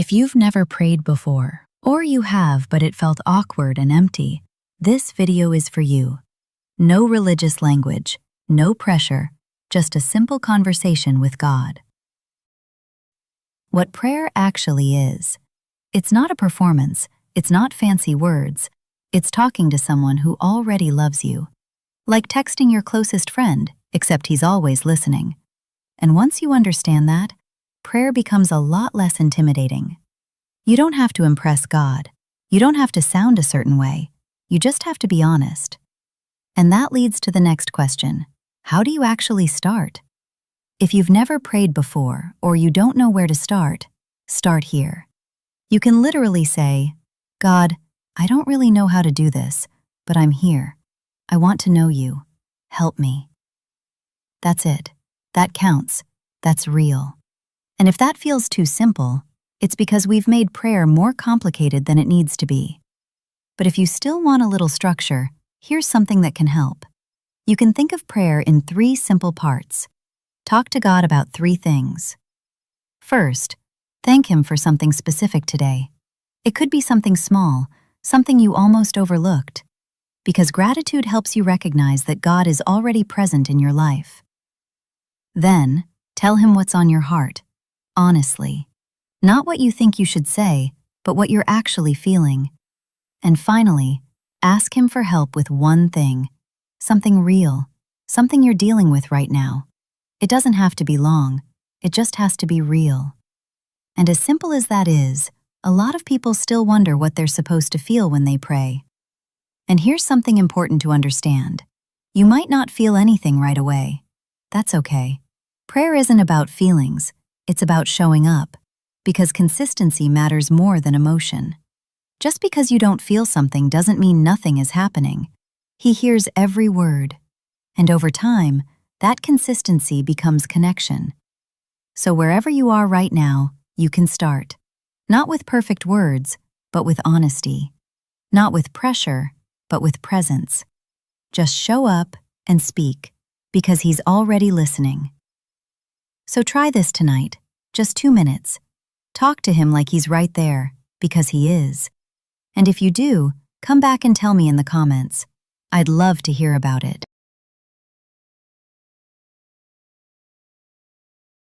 If you've never prayed before, or you have but it felt awkward and empty, this video is for you. No religious language, no pressure, just a simple conversation with God. What prayer actually is. It's not a performance, it's not fancy words, it's talking to someone who already loves you. Like texting your closest friend, except he's always listening. And once you understand that, prayer becomes a lot less intimidating. You don't have to impress God. You don't have to sound a certain way. You just have to be honest. And that leads to the next question. How do you actually start? If you've never prayed before or you don't know where to start here. You can literally say, God, I don't really know how to do this, but I'm here. I want to know you. Help me. That's it. That counts. That's real. And if that feels too simple, it's because we've made prayer more complicated than it needs to be. But if you still want a little structure, here's something that can help. You can think of prayer in 3 simple parts. Talk to God about 3 things. First, thank Him for something specific today. It could be something small, something you almost overlooked, because gratitude helps you recognize that God is already present in your life. Then, tell Him what's on your heart, honestly. Not what you think you should say, but what you're actually feeling. And finally, ask Him for help with one thing, something real, something you're dealing with right now. It doesn't have to be long, it just has to be real. And as simple as that is, a lot of people still wonder what they're supposed to feel when they pray. And here's something important to understand. You might not feel anything right away. That's okay. Prayer isn't about feelings, it's about showing up, because consistency matters more than emotion. Just because you don't feel something doesn't mean nothing is happening. He hears every word. And over time, that consistency becomes connection. So wherever you are right now, you can start. Not with perfect words, but with honesty. Not with pressure, but with presence. Just show up and speak, because He's already listening. So try this tonight, just 2 minutes. Talk to Him like He's right there, because He is. And if you do, come back and tell me in the comments. I'd love to hear about it.